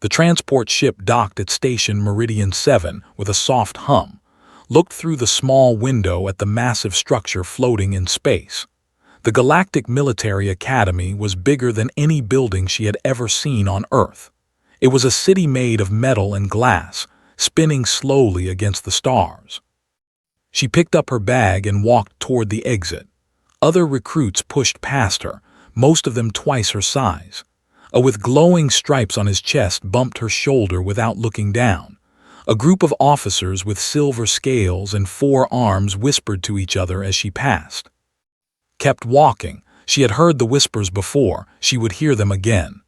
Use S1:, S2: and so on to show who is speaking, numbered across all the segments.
S1: The transport ship docked at Station Meridian 7 with a soft hum, looked through the small window at the massive structure floating in space. The Galactic Military Academy was bigger than any building she had ever seen on Earth. It was a city made of metal and glass, spinning slowly against the stars. She picked up her bag and walked toward the exit. Other recruits pushed past her, most of them twice her size. A with glowing stripes on his chest bumped her shoulder without looking down. A group of officers with silver scales and 4 arms whispered to each other as she passed. Kept walking. She had heard the whispers before. She would hear them again.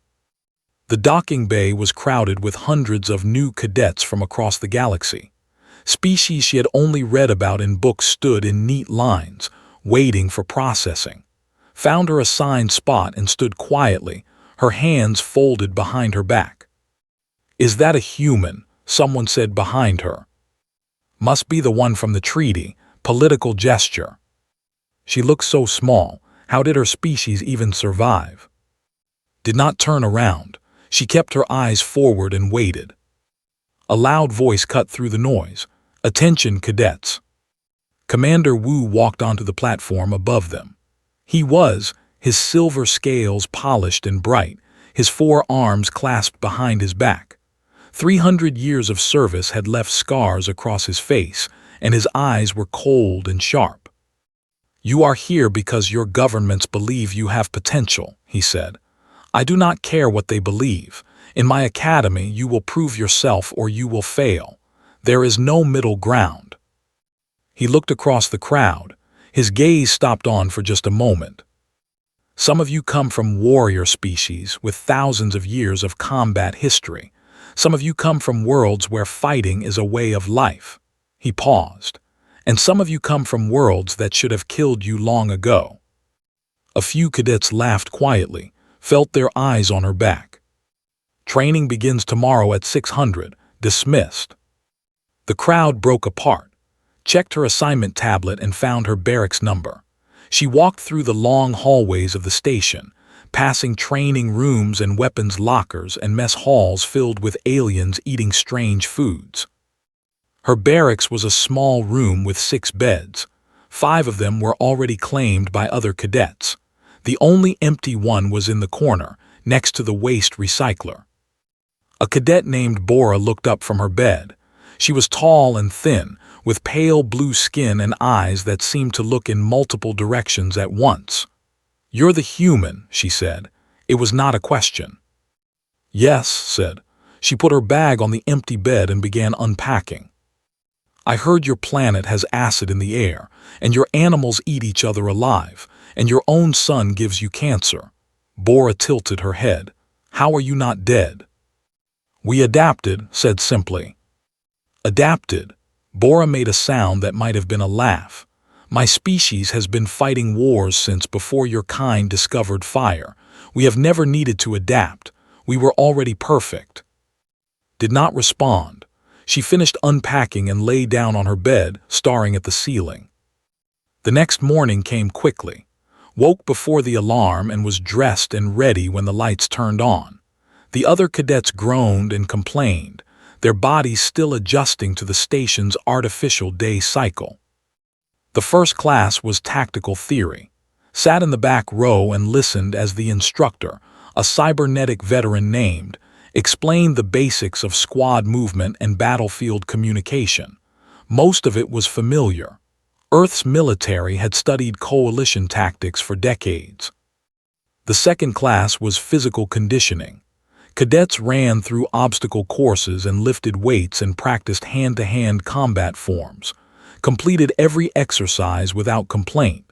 S1: The docking bay was crowded with hundreds of new cadets from across the galaxy. Species she had only read about in books stood in neat lines, waiting for processing. Found her assigned spot and stood quietly, her hands folded behind her back. "Is that a human?" someone said behind her. "Must be the one from the treaty." Political gesture. She looked so small. How did her species even survive? Did not turn around. She kept her eyes forward and waited. A loud voice cut through the noise. "Attention, cadets." Commander Wu walked onto the platform above them. He was, his silver scales polished and bright, his 4 arms clasped behind his back. 300 years of service had left scars across his face, and his eyes were cold and sharp. "You are here because your governments believe you have potential," he said. "I do not care what they believe. In my academy you will prove yourself or you will fail. There is no middle ground." He looked across the crowd. His gaze stopped on for just a moment. "Some of you come from warrior species with thousands of years of combat history. Some of you come from worlds where fighting is a way of life." He paused. "And some of you come from worlds that should have killed you long ago." A few cadets laughed quietly, felt their eyes on her back. "Training begins tomorrow at 600, dismissed." The crowd broke apart, checked her assignment tablet and found her barracks number. She walked through the long hallways of the station, passing training rooms and weapons lockers and mess halls filled with aliens eating strange foods. Her barracks was a small room with 6 beds. 5 of them were already claimed by other cadets. The only empty one was in the corner, next to the waste recycler. A cadet named Bora looked up from her bed. She was tall and thin, with pale blue skin and eyes that seemed to look in multiple directions at once. "You're the human," she said. It was not a question. "Yes," said. She put her bag on the empty bed and began unpacking. "I heard your planet has acid in the air, and your animals eat each other alive, and your own son gives you cancer." Bora tilted her head. "How are you not dead?" "We adapted," said simply. "Adapted?" Bora made a sound that might have been a laugh. "My species has been fighting wars since before your kind discovered fire. We have never needed to adapt. We were already perfect." Did not respond. She finished unpacking and lay down on her bed, staring at the ceiling. The next morning came quickly. Woke before the alarm and was dressed and ready when the lights turned on. The other cadets groaned and complained, their bodies still adjusting to the station's artificial day cycle. The first class was tactical theory. Sat in the back row and listened as the instructor, a cybernetic veteran named, explained the basics of squad movement and battlefield communication. Most of it was familiar. Earth's military had studied coalition tactics for decades. The second class was physical conditioning. Cadets ran through obstacle courses and lifted weights and practiced hand-to-hand combat forms, completed every exercise without complaint.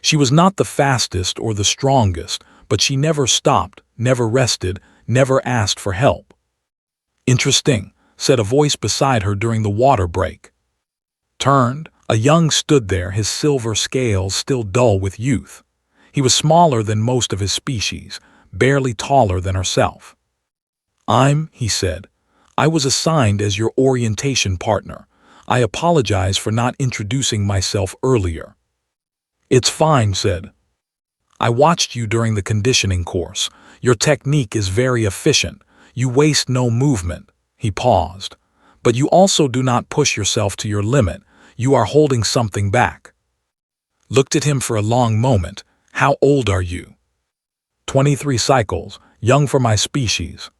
S1: She was not the fastest or the strongest, but she never stopped, never rested, never asked for help. "Interesting," said a voice beside her during the water break. Turned, a young stood there, his silver scales still dull with youth. He was smaller than most of his species, barely taller than herself. He said. "I was assigned as your orientation partner. I apologize for not introducing myself earlier." "It's fine," said. "I watched you during the conditioning course. Your technique is very efficient. You waste no movement." He paused. "But you also do not push yourself to your limit. You are holding something back." Looked at him for a long moment. "How old are you?" 23 cycles, young for my species."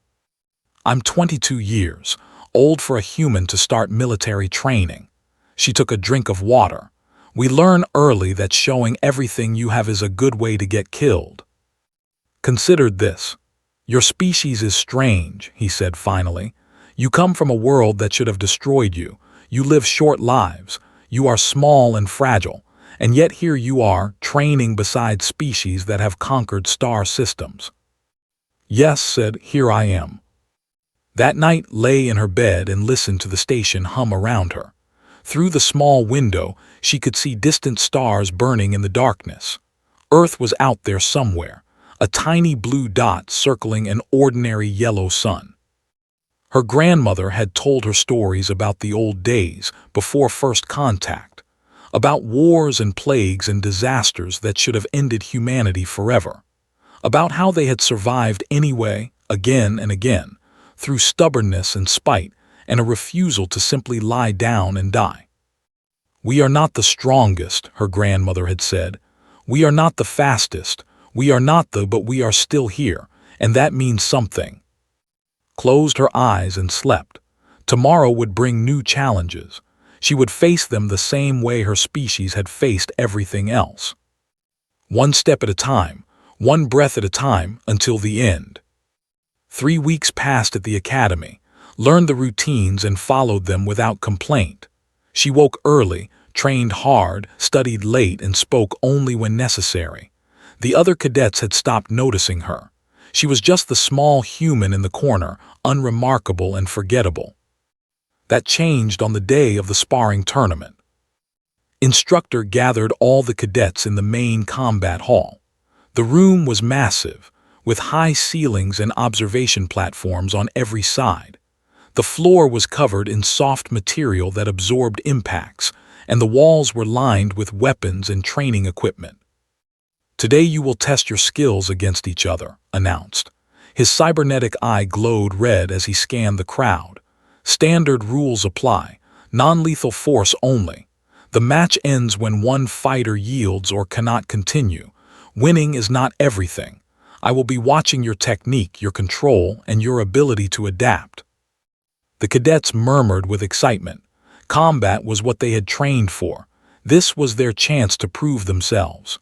S1: "I'm 22 years, old for a human to start military training." She took a drink of water. "We learn early that showing everything you have is a good way to get killed." "Considered this. Your species is strange," he said finally. "You come from a world that should have destroyed you. You live short lives. You are small and fragile. And yet here you are, training beside species that have conquered star systems." "Yes," said, "here I am." That night lay in her bed and listened to the station hum around her. Through the small window, she could see distant stars burning in the darkness. Earth was out there somewhere, a tiny blue dot circling an ordinary yellow sun. Her grandmother had told her stories about the old days before first contact, about wars and plagues and disasters that should have ended humanity forever, about how they had survived anyway, again and again, through stubbornness and spite and a refusal to simply lie down and die. "We are not the strongest," her grandmother had said. "We are not the fastest. But we are still here, and that means something." Closed her eyes and slept. Tomorrow would bring new challenges. She would face them the same way her species had faced everything else. One step at a time, one breath at a time, until the end. 3 weeks passed at the academy, learned the routines and followed them without complaint. She woke early, trained hard, studied late, and spoke only when necessary. The other cadets had stopped noticing her. She was just the small human in the corner, unremarkable and forgettable. That changed on the day of the sparring tournament. Instructor gathered all the cadets in the main combat hall. The room was massive, with high ceilings and observation platforms on every side. The floor was covered in soft material that absorbed impacts, and the walls were lined with weapons and training equipment. "Today you will test your skills against each other," announced. His cybernetic eye glowed red as he scanned the crowd. "Standard rules apply, non-lethal force only. The match ends when one fighter yields or cannot continue. Winning is not everything. I will be watching your technique, your control, and your ability to adapt." The cadets murmured with excitement. Combat was what they had trained for. This was their chance to prove themselves.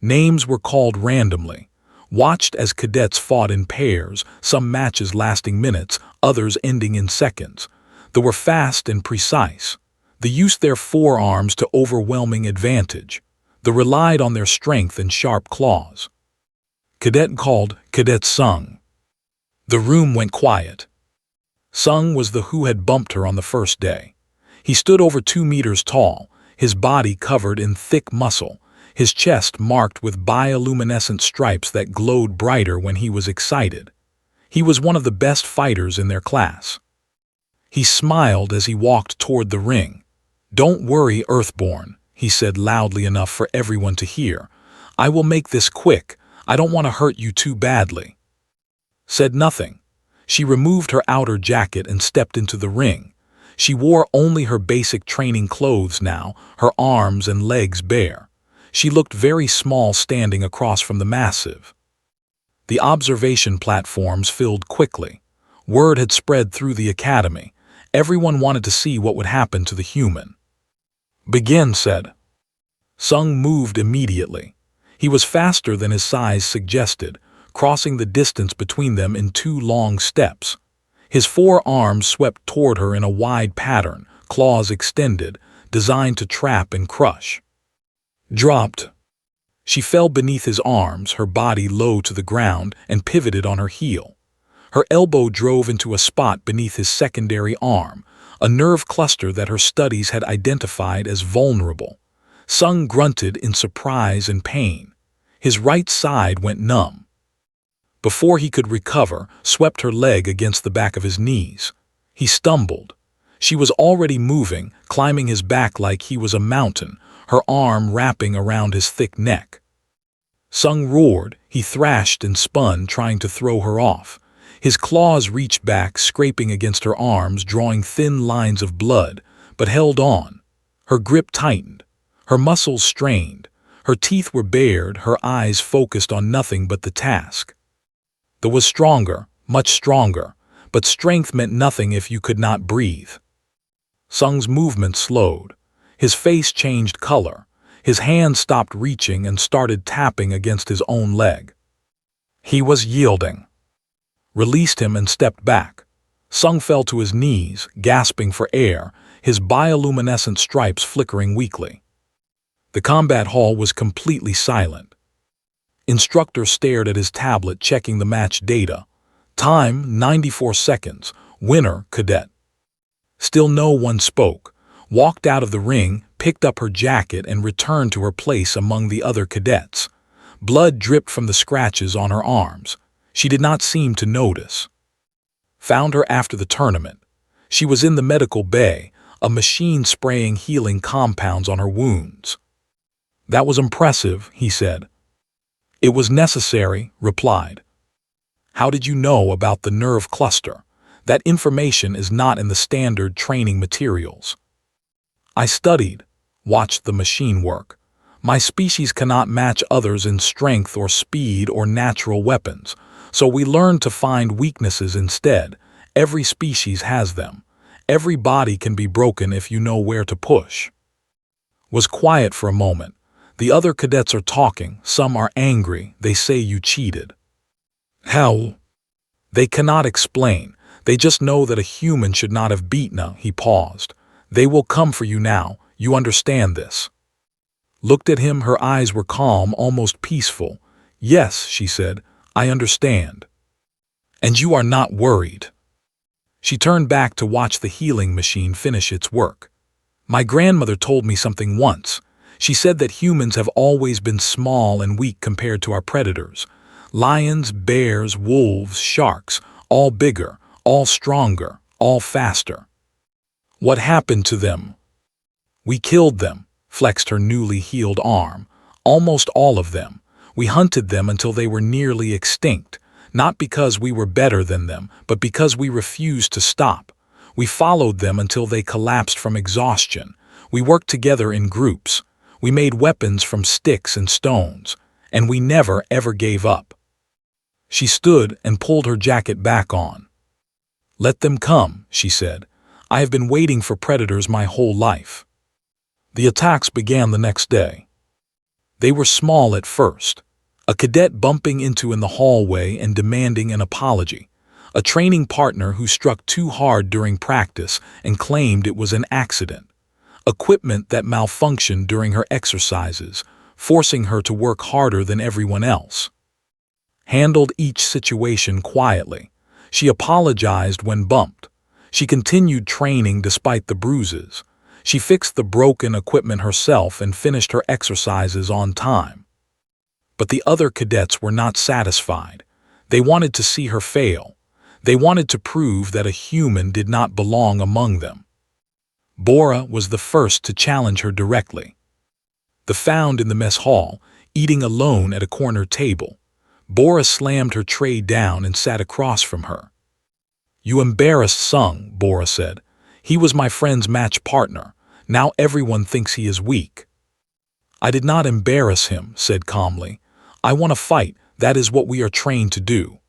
S1: Names were called randomly, watched as cadets fought in pairs, some matches lasting minutes, others ending in seconds. They were fast and precise. They used their forearms to overwhelming advantage. They relied on their strength and sharp claws. Cadet called, Cadet Sung. The room went quiet. Sung was the who had bumped her on the first day. He stood over 2 meters tall, his body covered in thick muscle, his chest marked with bioluminescent stripes that glowed brighter when he was excited. He was one of the best fighters in their class. He smiled as he walked toward the ring. "Don't worry, Earthborn," he said loudly enough for everyone to hear. "I will make this quick. I don't want to hurt you too badly." Said nothing. She removed her outer jacket and stepped into the ring. She wore only her basic training clothes now, her arms and legs bare. She looked very small standing across from the massive. The observation platforms filled quickly. Word had spread through the academy. Everyone wanted to see what would happen to the human. "Begin," said. Sung moved immediately. He was faster than his size suggested, crossing the distance between them in 2 long steps. His forearms swept toward her in a wide pattern, claws extended, designed to trap and crush. Dropped. She fell beneath his arms, her body low to the ground, and pivoted on her heel. Her elbow drove into a spot beneath his secondary arm, a nerve cluster that her studies had identified as vulnerable. Sung grunted in surprise and pain. His right side went numb. Before he could recover, swept her leg against the back of his knees. He stumbled. She was already moving, climbing his back like he was a mountain, her arm wrapping around his thick neck. Sung roared. He thrashed and spun, trying to throw her off. His claws reached back, scraping against her arms, drawing thin lines of blood, but held on. Her grip tightened. Her muscles strained. Her teeth were bared, her eyes focused on nothing but the task. That was stronger, much stronger, but strength meant nothing if you could not breathe. Sung's movement slowed. His face changed color. His hand stopped reaching and started tapping against his own leg. He was yielding. Released him and stepped back. Sung fell to his knees, gasping for air, his bioluminescent stripes flickering weakly. The combat hall was completely silent. Instructor stared at his tablet, checking the match data. Time, 94 seconds. Winner, Cadet. Still no one spoke. Walked out of the ring, picked up her jacket and returned to her place among the other cadets. Blood dripped from the scratches on her arms. She did not seem to notice. Found her after the tournament. She was in the medical bay, a machine spraying healing compounds on her wounds. That was impressive, he said. It was necessary, replied. How did you know about the nerve cluster? That information is not in the standard training materials. I studied, watched the machine work. My species cannot match others in strength or speed or natural weapons, so we learned to find weaknesses instead. Every species has them. Every body can be broken if you know where to push. Was quiet for a moment. The other cadets are talking, some are angry, they say you cheated. How? They cannot explain, they just know that a human should not have beaten her. He paused. They will come for you now, you understand this. Looked at him, her eyes were calm, almost peaceful. Yes, she said, I understand. And you are not worried. She turned back to watch the healing machine finish its work. My grandmother told me something once. She said that humans have always been small and weak compared to our predators. Lions, bears, wolves, sharks, all bigger, all stronger, all faster. What happened to them? We killed them, flexed her newly healed arm. Almost all of them. We hunted them until they were nearly extinct, not because we were better than them, but because we refused to stop. We followed them until they collapsed from exhaustion. We worked together in groups. We made weapons from sticks and stones, and we never ever gave up. She stood and pulled her jacket back on. Let them come, she said. I have been waiting for predators my whole life. The attacks began the next day. They were small at first. A cadet bumping into in the hallway and demanding an apology. A training partner who struck too hard during practice and claimed it was an accident. Equipment that malfunctioned during her exercises, forcing her to work harder than everyone else. Handled each situation quietly. She apologized when bumped. She continued training despite the bruises. She fixed the broken equipment herself and finished her exercises on time. But the other cadets were not satisfied. They wanted to see her fail. They wanted to prove that a human did not belong among them. Bora was the first to challenge her directly. Found in the mess hall, eating alone at a corner table. Bora slammed her tray down and sat across from her. You embarrassed Sung, Bora said. He was my friend's match partner. Now everyone thinks he is weak. I did not embarrass him, said calmly. I want to fight. That is what we are trained to do.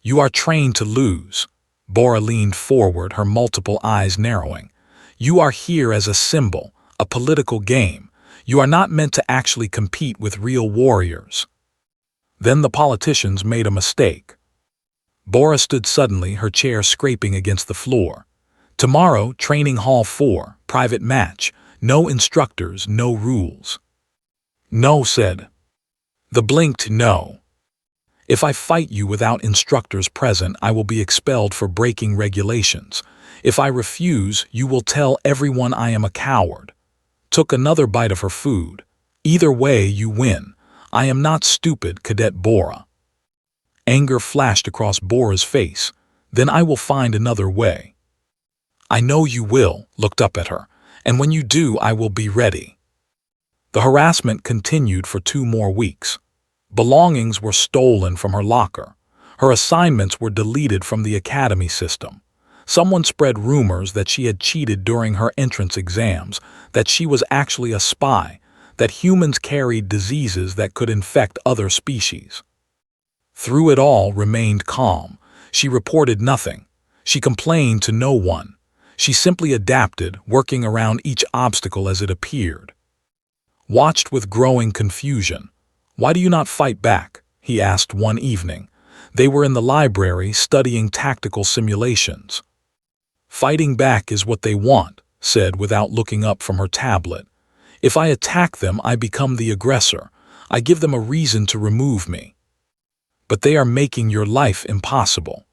S1: You are trained to lose. Bora leaned forward, her multiple eyes narrowing. You are here as a symbol, a political game. You are not meant to actually compete with real warriors. Then the politicians made a mistake. Bora stood suddenly, her chair scraping against the floor. Tomorrow, Training Hall 4, private match. No instructors, no rules. No, said. The blinked no. If I fight you without instructors present, I will be expelled for breaking regulations. If I refuse, you will tell everyone I am a coward. Took another bite of her food. Either way, you win. I am not stupid, Cadet Bora. Anger flashed across Bora's face. Then I will find another way. I know you will, looked up at her, and when you do, I will be ready. The harassment continued for 2 more weeks. Belongings were stolen from her locker. Her assignments were deleted from the academy system. Someone spread rumors that she had cheated during her entrance exams, that she was actually a spy, that humans carried diseases that could infect other species. Through it all, remained calm. She reported nothing. She complained to no one. She simply adapted, working around each obstacle as it appeared. Watched with growing confusion. "Why do you not fight back?" he asked one evening. They were in the library studying tactical simulations. "Fighting back is what they want," said without looking up from her tablet. "If I attack them, I become the aggressor. I give them a reason to remove me." "But they are making your life impossible."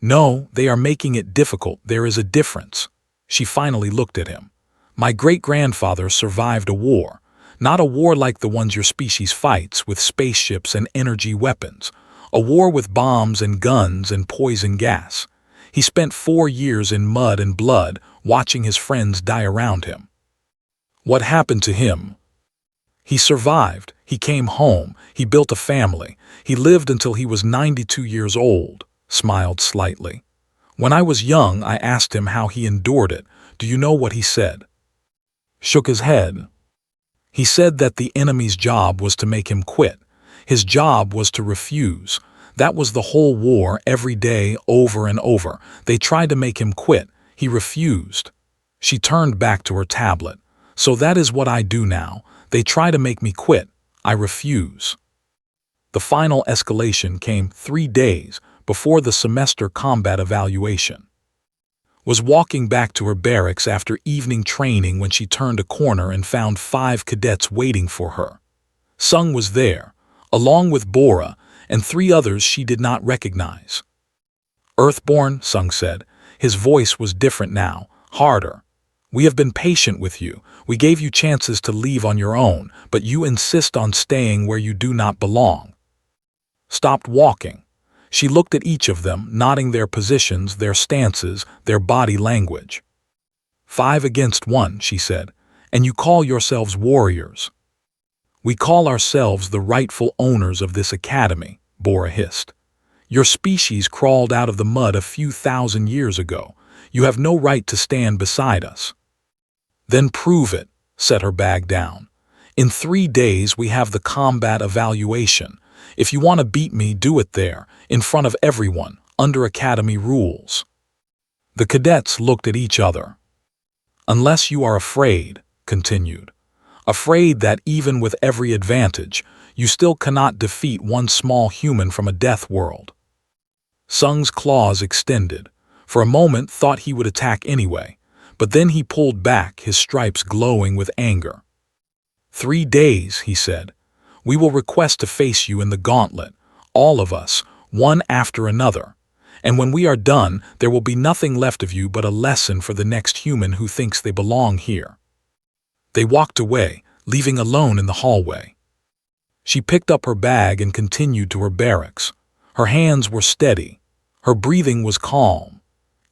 S1: "No, they are making it difficult. There is a difference." She finally looked at him. "My great-grandfather survived a war. Not a war like the ones your species fights, with spaceships and energy weapons. A war with bombs and guns and poison gas. He spent 4 years in mud and blood, watching his friends die around him." "What happened to him?" "He survived. He came home. He built a family. He lived until he was 92 years old," smiled slightly. "When I was young, I asked him how he endured it. Do you know what he said?" Shook his head. "He said that the enemy's job was to make him quit. His job was to refuse. That was the whole war, every day, over and over. They tried to make him quit. He refused." She turned back to her tablet. "So that is what I do now. They try to make me quit. I refuse." The final escalation came 3 days before the semester combat evaluation. Was walking back to her barracks after evening training when she turned a corner and found 5 cadets waiting for her. Sung was there, along with Bora and 3 others she did not recognize. "Earthborn," Sung said. His voice was different now, harder. "We have been patient with you. We gave you chances to leave on your own, but you insist on staying where you do not belong." Stopped walking. She looked at each of them, nodding their positions, their stances, their body language. 5 against 1, she said, "and you call yourselves warriors." "We call ourselves the rightful owners of this academy," Bora hissed. "Your species crawled out of the mud a few thousand years ago. You have no right to stand beside us." "Then prove it," set her bag down. "In 3 days we have the combat evaluation. If you want to beat me, do it there, in front of everyone, under academy rules." The cadets looked at each other. "Unless you are afraid," continued. "Afraid that even with every advantage, you still cannot defeat one small human from a death world." Sung's claws extended. For a moment thought he would attack anyway, but then he pulled back, his stripes glowing with anger. 3 days, he said. "We will request to face you in the gauntlet, all of us, one after another. And when we are done, there will be nothing left of you but a lesson for the next human who thinks they belong here." They walked away, leaving alone in the hallway. She picked up her bag and continued to her barracks. Her hands were steady. Her breathing was calm.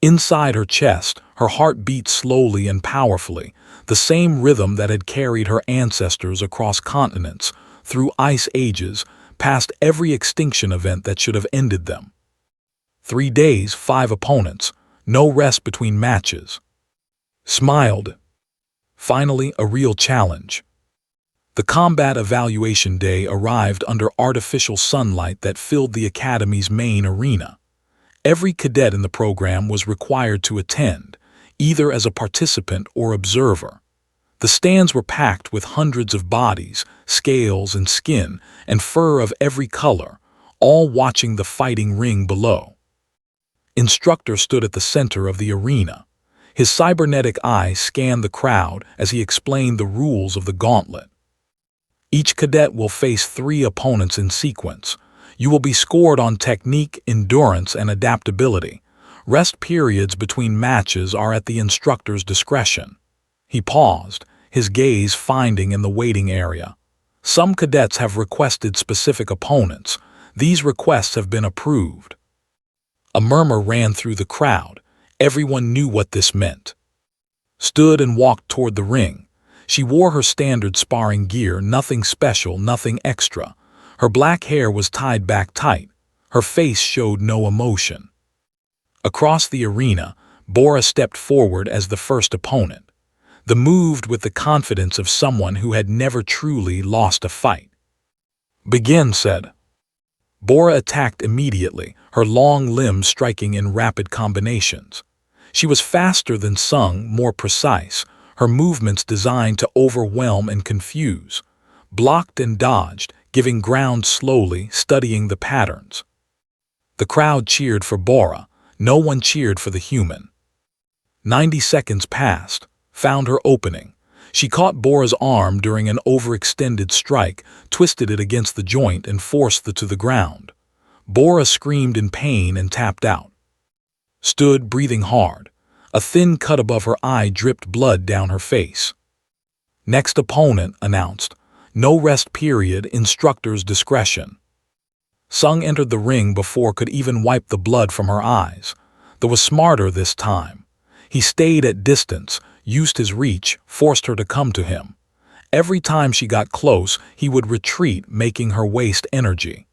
S1: Inside her chest, her heart beat slowly and powerfully, the same rhythm that had carried her ancestors across continents, through ice ages, past every extinction event that should have ended them. 3 days, 5 opponents, no rest between matches. Smiled. Finally, a real challenge. The combat evaluation day arrived under artificial sunlight that filled the academy's main arena. Every cadet in the program was required to attend, either as a participant or observer. The stands were packed with hundreds of bodies, scales and skin, and fur of every color, all watching the fighting ring below. Instructor stood at the center of the arena. His cybernetic eye scanned the crowd as he explained the rules of the gauntlet. Each cadet will face 3 opponents in sequence. You will be scored on technique, endurance, and adaptability. Rest periods between matches are at the instructor's discretion. He paused, his gaze finding in the waiting area. Some cadets have requested specific opponents. These requests have been approved. A murmur ran through the crowd. Everyone knew what this meant. Stood and walked toward the ring. She wore her standard sparring gear, nothing special, nothing extra. Her black hair was tied back tight. Her face showed no emotion. Across the arena, Bora stepped forward as the first opponent. The moved with the confidence of someone who had never truly lost a fight. "Begin," said. Bora attacked immediately, her long limbs striking in rapid combinations. She was faster than Sung, more precise, her movements designed to overwhelm and confuse. Blocked and dodged, giving ground slowly, studying the patterns. The crowd cheered for Bora. No one cheered for the human. 90 seconds passed, found her opening. She caught Bora's arm during an overextended strike, twisted it against the joint and forced it to the ground. Bora screamed in pain and tapped out. Stood, breathing hard. A thin cut above her eye dripped blood down her face. "Next opponent," announced. "No rest period, instructor's discretion." Sung entered the ring before could even wipe the blood from her eyes. Though was smarter this time. He stayed at distance, used his reach, forced her to come to him. Every time she got close, he would retreat, making her waste energy.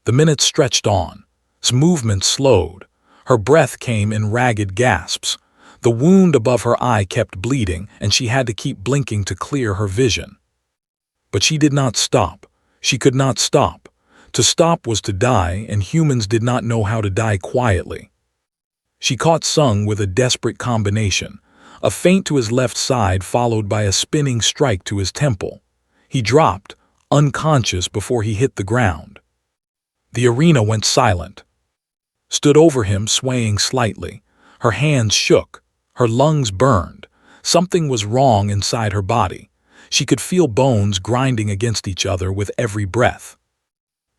S1: The minutes stretched on. His movement slowed. Her breath came in ragged gasps. The wound above her eye kept bleeding, and she had to keep blinking to clear her vision. But she did not stop. She could not stop. To stop was to die, and humans did not know how to die quietly. She caught Sung with a desperate combination, a feint to his left side followed by a spinning strike to his temple. He dropped, unconscious before he hit the ground. The arena went silent. Stood over him, swaying slightly. Her hands shook. Her lungs burned. Something was wrong inside her body. She could feel bones grinding against each other with every breath.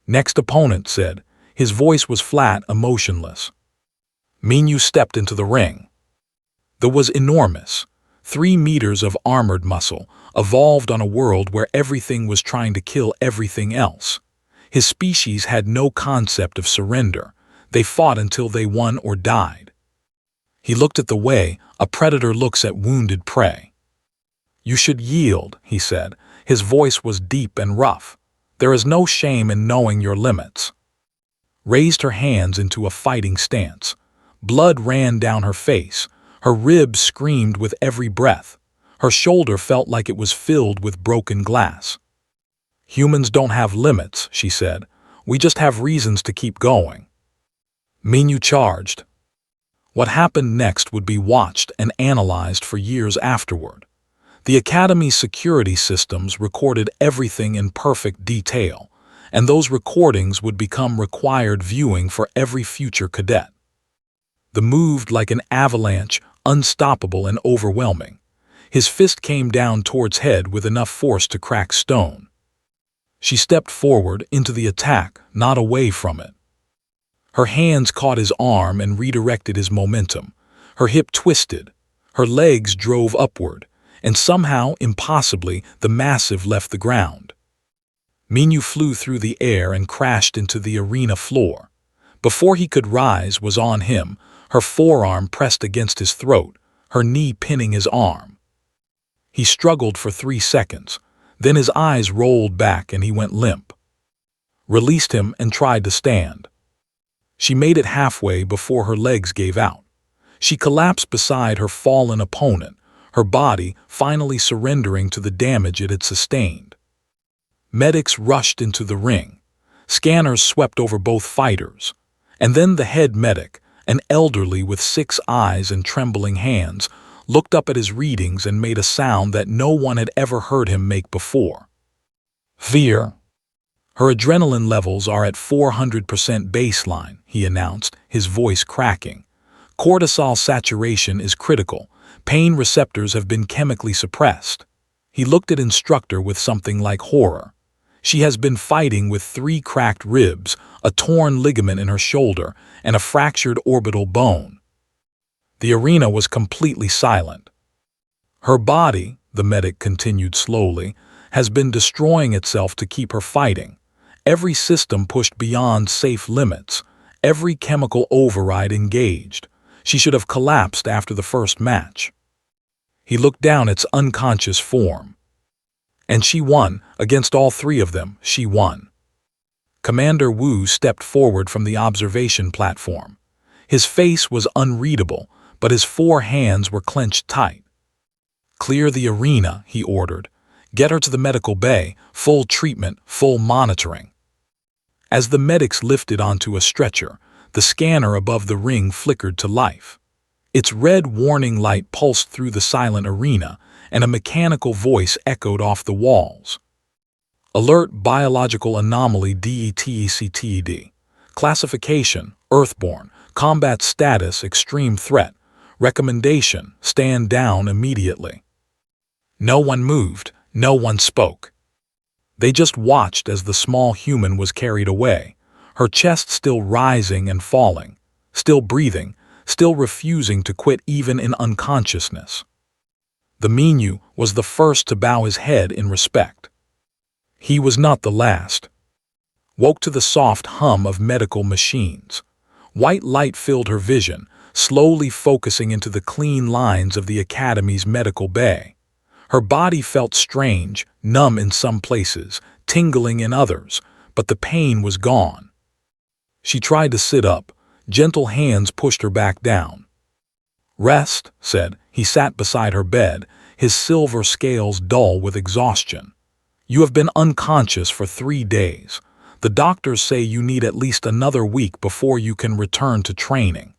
S1: "Next opponent," said. His voice was flat, emotionless. Minyu stepped into the ring. There was enormous. 3 meters of armored muscle, evolved on a world where everything was trying to kill everything else. His species had no concept of surrender. They fought until they won or died. He looked at the way a predator looks at wounded prey. "You should yield," he said. His voice was deep and rough. "There is no shame in knowing your limits." Raised her hands into a fighting stance. Blood ran down her face. Her ribs screamed with every breath. Her shoulder felt like it was filled with broken glass. "Humans don't have limits," she said. "We just have reasons to keep going." Minyu charged. What happened next would be watched and analyzed for years afterward. The Academy's security systems recorded everything in perfect detail, and those recordings would become required viewing for every future cadet. The moved like an avalanche, unstoppable and overwhelming. His fist came down towards head with enough force to crack stone. She stepped forward into the attack, not away from it. Her hands caught his arm and redirected his momentum. Her hip twisted. Her legs drove upward, and somehow, impossibly, the massive left the ground. Minyu flew through the air and crashed into the arena floor. Before he could rise was on him, her forearm pressed against his throat, her knee pinning his arm. He struggled for 3 seconds, then his eyes rolled back and he went limp. Released him and tried to stand. She made it halfway before her legs gave out. She collapsed beside her fallen opponent, her body finally surrendering to the damage it had sustained. Medics rushed into the ring. Scanners swept over both fighters. And then the head medic, an elderly with 6 eyes and trembling hands, looked up at his readings and made a sound that no one had ever heard him make before. "Fear." "Her adrenaline levels are at 400% baseline," he announced, his voice cracking. "Cortisol saturation is critical. Pain receptors have been chemically suppressed." He looked at instructor with something like horror. She has been fighting with 3 cracked ribs, a torn ligament in her shoulder, and a fractured orbital bone. The arena was completely silent. "Her body," the medic continued slowly, "has been destroying itself to keep her fighting. Every system pushed beyond safe limits, every chemical override engaged. She should have collapsed after the first match." He looked down at its unconscious form. "And she won, against all 3 of them, she won." Commander Wu stepped forward from the observation platform. His face was unreadable, but his 4 hands were clenched tight. "Clear the arena," he ordered. "Get her to the medical bay, full treatment, full monitoring." As the medics lifted onto a stretcher, the scanner above the ring flickered to life. Its red warning light pulsed through the silent arena, and a mechanical voice echoed off the walls. "Alert biological anomaly DETECTED. Classification, Earthborn. Combat status, extreme threat. Recommendation, stand down immediately." No one moved, no one spoke. They just watched as the small human was carried away, her chest still rising and falling, still breathing, still refusing to quit even in unconsciousness. The Menu was the first to bow his head in respect. He was not the last. Woke to the soft hum of medical machines. White light filled her vision, slowly focusing into the clean lines of the Academy's medical bay. Her body felt strange, numb in some places, tingling in others, but the pain was gone. She tried to sit up. Gentle hands pushed her back down. "Rest," said. He sat beside her bed, his silver scales dull with exhaustion. "You have been unconscious for 3 days. The doctors say you need at least another week before you can return to training."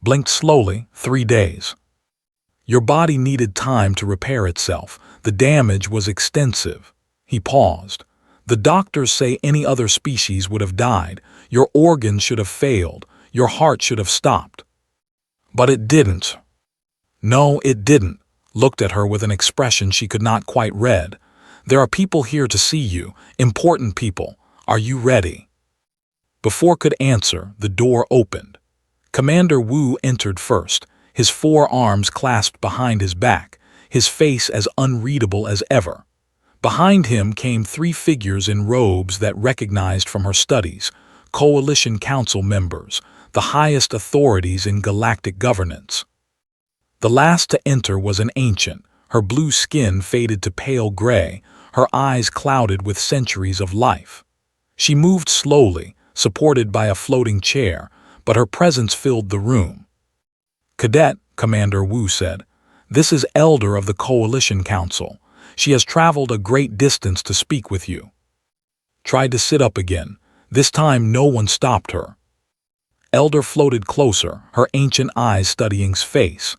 S1: Blinked slowly. 3 days. Your body needed time to repair itself. The damage was extensive. He paused. The doctors say any other species would have died. Your organs should have failed. Your heart should have stopped. But it didn't. No, it didn't. Looked at her with an expression she could not quite read. "There are people here to see you, important people. Are you ready?" Before could answer, the door opened. Commander Wu entered first, his 4 arms clasped behind his back, his face as unreadable as ever. Behind him came 3 figures in robes that recognized from her studies, Coalition Council members, the highest authorities in galactic governance. The last to enter was an ancient, her blue skin faded to pale gray, her eyes clouded with centuries of life. She moved slowly, supported by a floating chair, but her presence filled the room. "Cadet," Commander Wu said, "this is Elder of the Coalition Council. She has traveled a great distance to speak with you." Tried to sit up again. This time no one stopped her. Elder floated closer, her ancient eyes studying space.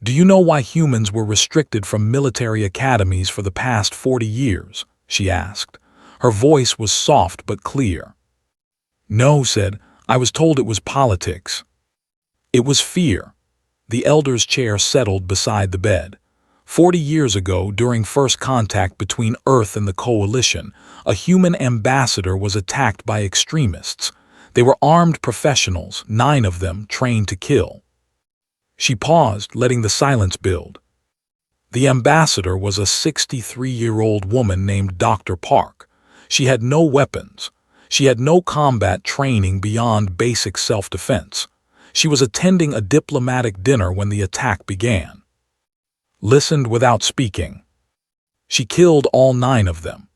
S1: "Do you know why humans were restricted from military academies for the past 40 years?" she asked. Her voice was soft but clear. "No," said. "I was told it was politics." "It was fear." The elder's chair settled beside the bed. 40 years ago, during first contact between Earth and the Coalition, a human ambassador was attacked by extremists. They were armed professionals, 9 of them trained to kill. She paused, letting the silence build. The ambassador was a 63-year-old woman named Dr. Park. She had no weapons. She had no combat training beyond basic self-defense. She was attending a diplomatic dinner when the attack began. Listened without speaking. She killed all 9 of them.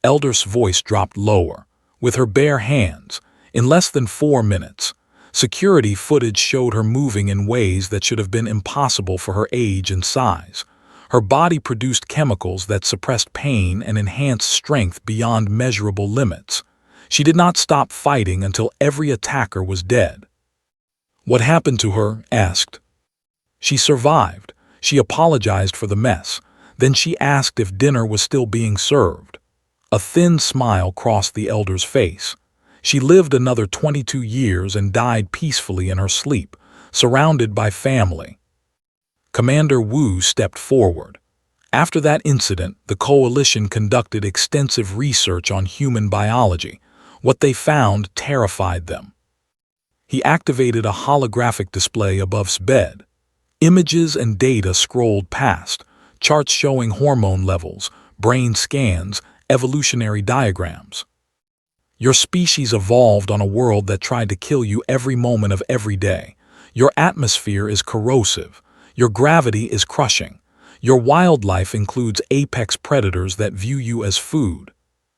S1: Elder's voice dropped lower. With her bare hands, in less than 4 minutes, security footage showed her moving in ways that should have been impossible for her age and size. Her body produced chemicals that suppressed pain and enhanced strength beyond measurable limits. She did not stop fighting until every attacker was dead. "What happened to her?" asked. "She survived." She apologized for the mess. Then she asked if dinner was still being served. A thin smile crossed the elder's face. She lived another 22 years and died peacefully in her sleep, surrounded by family. Commander Wu stepped forward. After that incident, the Coalition conducted extensive research on human biology. What they found terrified them. He activated a holographic display above's bed. Images and data scrolled past, charts showing hormone levels, brain scans, evolutionary diagrams. "Your species evolved on a world that tried to kill you every moment of every day. Your atmosphere is corrosive. Your gravity is crushing. Your wildlife includes apex predators that view you as food."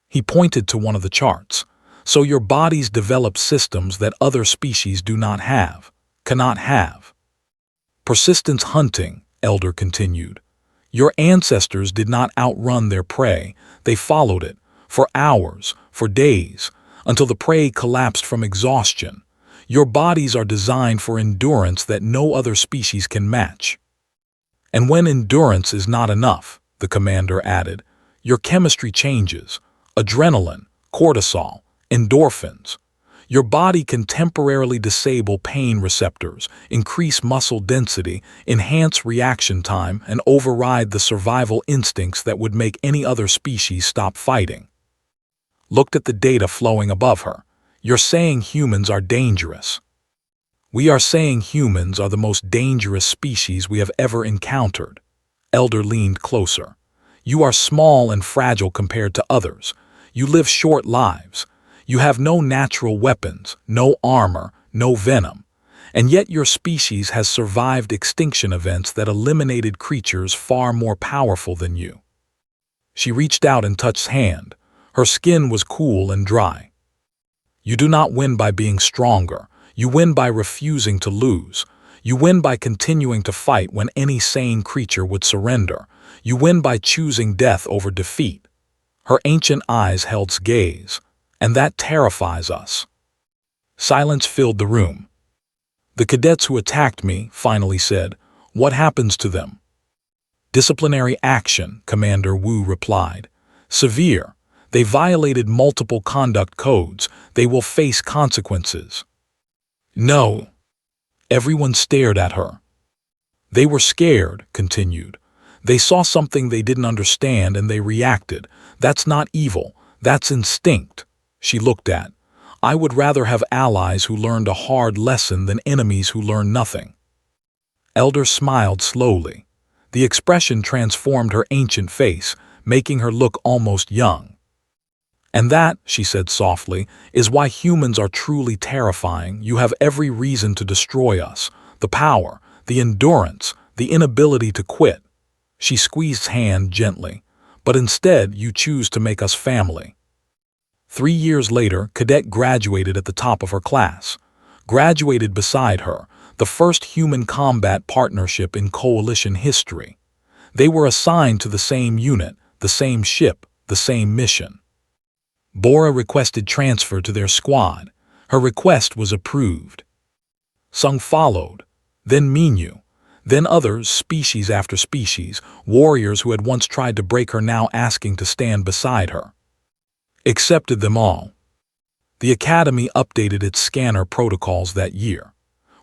S1: He pointed to one of the charts. So your bodies develop systems that other species do not have, cannot have. Persistence hunting, Elder continued. Your ancestors did not outrun their prey, they followed it, for hours, for days, until the prey collapsed from exhaustion. Your bodies are designed for endurance that no other species can match. And when endurance is not enough, the commander added, your chemistry changes. Adrenaline, cortisol, endorphins. Your body can temporarily disable pain receptors, increase muscle density, enhance reaction time, and override the survival instincts that would make any other species stop fighting. Looked at the data flowing above her. You're saying humans are dangerous. We are saying humans are the most dangerous species we have ever encountered. Elder leaned closer. You are small and fragile compared to others. You live short lives. You have no natural weapons, no armor, no venom. And yet your species has survived extinction events that eliminated creatures far more powerful than you. She reached out and touched his hand. Her skin was cool and dry. You do not win by being stronger. You win by refusing to lose. You win by continuing to fight when any sane creature would surrender. You win by choosing death over defeat. Her ancient eyes held his gaze, and that terrifies us. Silence filled the room. The cadets who attacked me, finally said, what happens to them? Disciplinary action, Commander Wu replied. Severe. They violated multiple conduct codes. They will face consequences. No. Everyone stared at her. They were scared, continued. They saw something they didn't understand and they reacted. That's not evil. That's instinct. She looked at. I would rather have allies who learned a hard lesson than enemies who learn nothing. Elder smiled slowly. The expression transformed her ancient face, making her look almost young. And that, she said softly, is why humans are truly terrifying. You have every reason to destroy us. The power, the endurance, the inability to quit. She squeezed his hand gently. But instead, you choose to make us family. 3 years later, Cadet graduated at the top of her class. Graduated beside her, the first human combat partnership in Coalition history. They were assigned to the same unit, the same ship, the same mission. Bora requested transfer to their squad. Her request was approved. Sung followed, then Minyu, then others, species after species, warriors who had once tried to break her now asking to stand beside her. Accepted them all. The Academy updated its scanner protocols that year.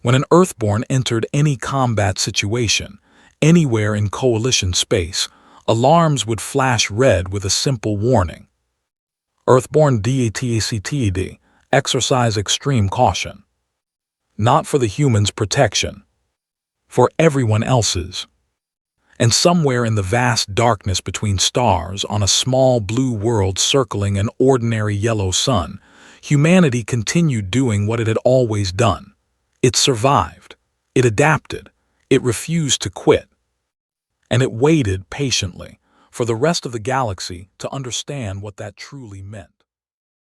S1: When an Earthborn entered any combat situation, anywhere in Coalition space, alarms would flash red with a simple warning. Earthborn DATACTD, exercise extreme caution. Not for the humans' protection. For everyone else's. And somewhere in the vast darkness between stars on a small blue world circling an ordinary yellow sun, humanity continued doing what it had always done. It survived. It adapted. It refused to quit. And it waited patiently for the rest of the galaxy to understand what that truly meant.